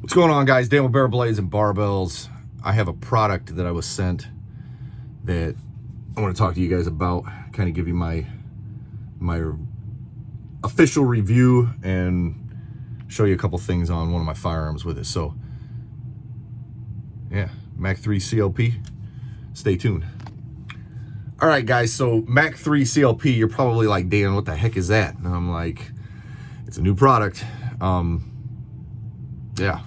What's going on, guys? Dan with Barrel Blades and Barbells. I have a product that I was sent that I want to talk to you guys about, kind of give you my official review and show you a couple things on one of my firearms with it. So yeah, M.A.C. CLP, stay tuned. All right, guys, so M.A.C. CLP, you're probably like, Dan, what the heck is that? And I'm like, it's a new product. Yeah,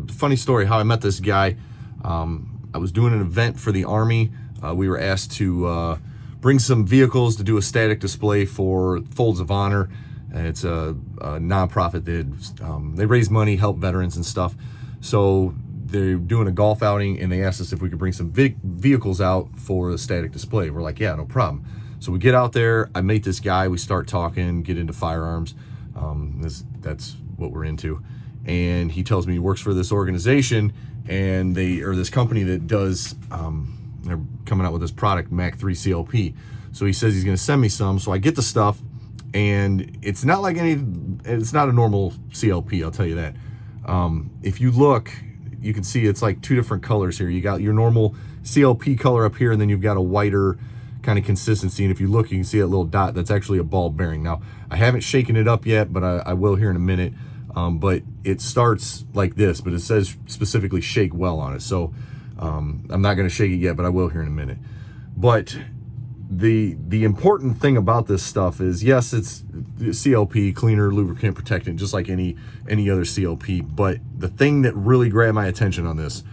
funny story how I met this guy. I was doing an event for the Army. We were asked to bring some vehicles to do a static display for Folds of Honor. It's a nonprofit that they raise money, help veterans and stuff. So they're doing a golf outing, and they asked us if we could bring some vehicles out for a static display. We're like, yeah, no problem. So we get out there, I meet this guy, we start talking, get into firearms. That's what we're into. And he tells me he works for this organization, and this company that does, they're coming out with this product, M.A.C. CLP. So he says he's gonna send me some, so I get the stuff, and it's not a normal CLP, I'll tell you that. If you look, you can see it's like two different colors here. You got your normal CLP color up here, and then you've got a whiter kind of consistency. And if you look, you can see that little dot, that's actually a ball bearing. Now, I haven't shaken it up yet, but I will here in a minute. But it starts like this, but it says specifically shake well on it. So I'm not going to shake it yet, but I will here in a minute. But the important thing about this stuff is, yes, it's CLP, cleaner, lubricant, protectant, just like any other CLP. But the thing that really grabbed my attention on this,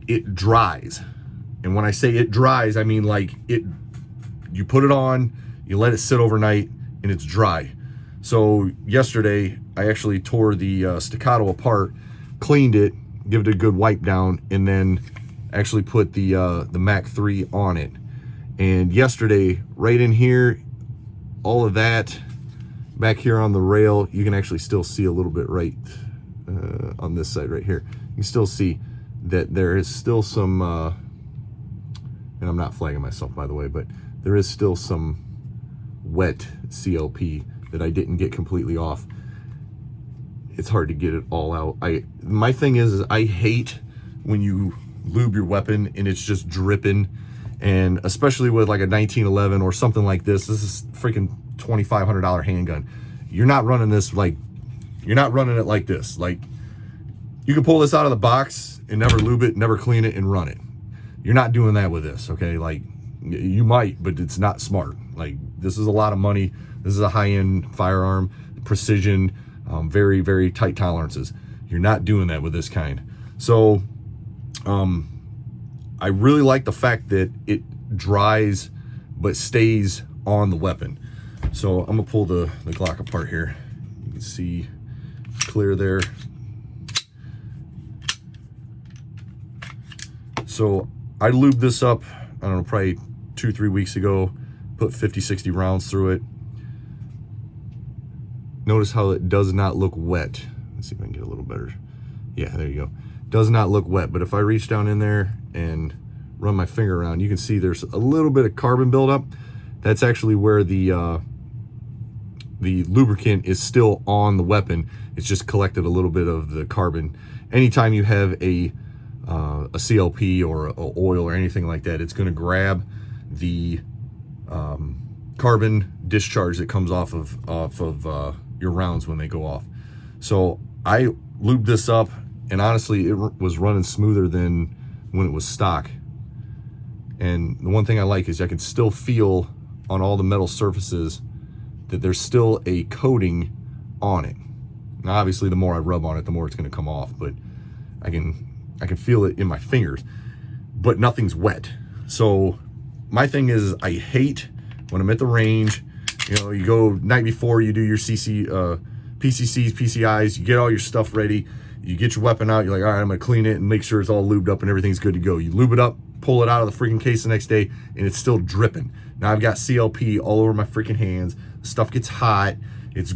it dries. And when I say it dries, I mean like you put it on, you let it sit overnight, and it's dry. So yesterday, I actually tore the staccato apart, cleaned it, give it a good wipe down, and then actually put the M.A.C. on it. And yesterday, right in here, all of that, back here on the rail, you can actually still see a little bit right on this side right here. You can still see that there is still some, and I'm not flagging myself, by the way, but there is still some wet CLP that I didn't get completely off. It's hard to get it all out. My thing is I hate when you lube your weapon and it's just dripping, and especially with like a 1911 or something like this. This is freaking $2,500 handgun. You're not running this like, you're not running it like this. Like, you can pull this out of the box and never lube it, never clean it, and run it. You're not doing that with this, okay? Like, you might, but it's not smart. Like, this is a lot of money. This is a high-end firearm, precision, very, very tight tolerances. You're not doing that with this kind. So I really like the fact that it dries but stays on the weapon. So I'm gonna pull the Glock apart here. You can see clear there. So I lubed this up, I don't know, probably 2-3 weeks ago, put 50-60 rounds through it. Notice how it does not look wet. Let's see if I can get a little better. Yeah, there you go. Does not look wet, but if I reach down in there and run my finger around, you can see there's a little bit of carbon buildup. That's actually where the lubricant is still on the weapon. It's just collected a little bit of the carbon. Anytime you have a CLP or a oil or anything like that, it's going to grab the carbon discharge that comes off of your rounds when they go off. So I lubed this up, and honestly, it was running smoother than when it was stock. And the one thing I like is I can still feel on all the metal surfaces that there's still a coating on it. Now, obviously, the more I rub on it, the more it's going to come off, but I can feel it in my fingers, but nothing's wet. So my thing is, I hate when I'm at the range, you know, you go night before, you do your PCCs, PCIs, you get all your stuff ready, you get your weapon out, you're like, all right, I'm gonna clean it and make sure it's all lubed up and everyth's good to go. You lube it up, pull it out of the freaking case the next day, and it's still dripping. Now I've got CLP all over my freaking hands. Stuff gets hot, it's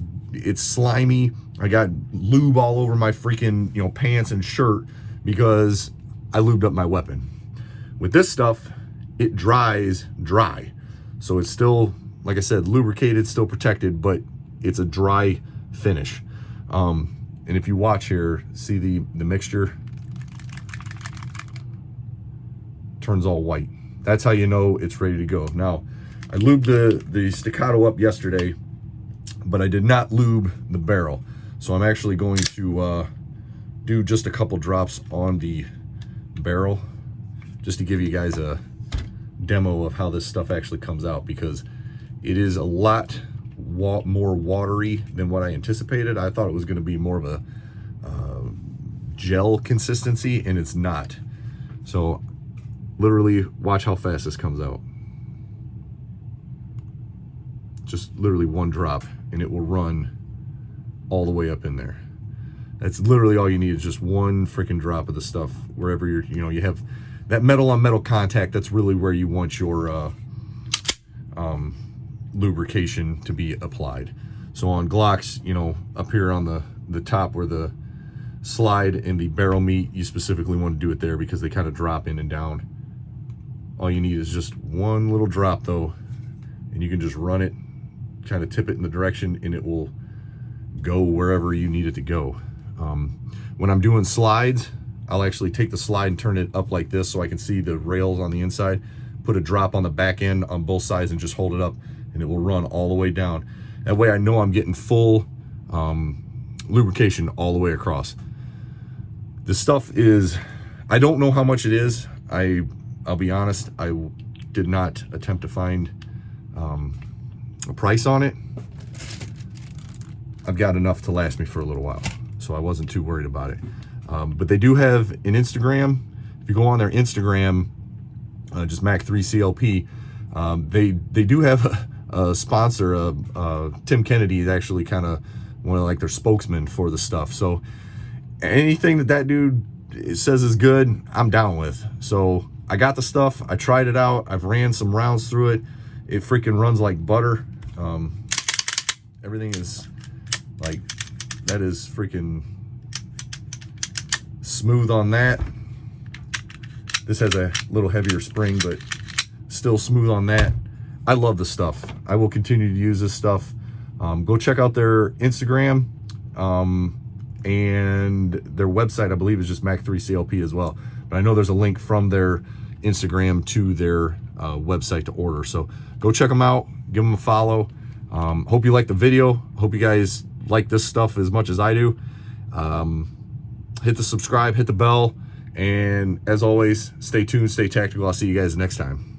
slimy. I got lube all over my freaking, you know, pants and shirt because I lubed up my weapon. With this stuff, it dries dry. So it's still, like I said, lubricated, still protected, but it's a dry finish. And And if you watch here, see the mixture turns all white. That's how you know it's ready to go. Now, I lubed the staccato up yesterday, but I did not lube the barrel. So I'm actually going to do just a couple drops on the barrel, just to give you guys a demo of how this stuff actually comes out, because it is a lot more watery than what I anticipated. I thought it was going to be more of a gel consistency, and it's not. So literally watch how fast this comes out. Just literally one drop and it will run all the way up in there. That's literally all you need, is just one freaking drop of the stuff wherever you're, you have that metal on metal contact. That's really where you want your lubrication to be applied. So on Glocks, up here on the top where the slide and the barrel meet, you specifically want to do it there because they kind of drop in and down. All you need is just one little drop though, and you can just run it, kind of tip it in the direction, and it will go wherever you need it to go. When I'm doing slides, I'll actually take the slide and turn it up like this so I can see the rails on the inside, put a drop on the back end on both sides and just hold it up, and it will run all the way down. That way I know I'm getting full lubrication all the way across. This stuff is, I don't know how much it is. I'll be honest, I did not attempt to find a price on it. I've got enough to last me for a little while, so I wasn't too worried about it. But they do have an Instagram. If you go on their Instagram, just M.A.C, they do have a sponsor. Tim Kennedy is actually kind of one of like their spokesmen for the stuff. So anything that dude says is good, I'm down with. So I got the stuff, I tried it out, I've ran some rounds through it. It freaking runs like butter. Everything is like, that is freaking smooth on that. This has a little heavier spring, but still smooth on that. I love the stuff. I will continue to use this stuff. Go check out their Instagram, and their website, I believe, is just M.A.C as well. But I know there's a link from their Instagram to their website to order. So go check them out, give them a follow. Hope you like the video. Hope you guys like this stuff as much as I do. Hit the subscribe, hit the bell, and as always, stay tuned, stay tactical. I'll see you guys next time.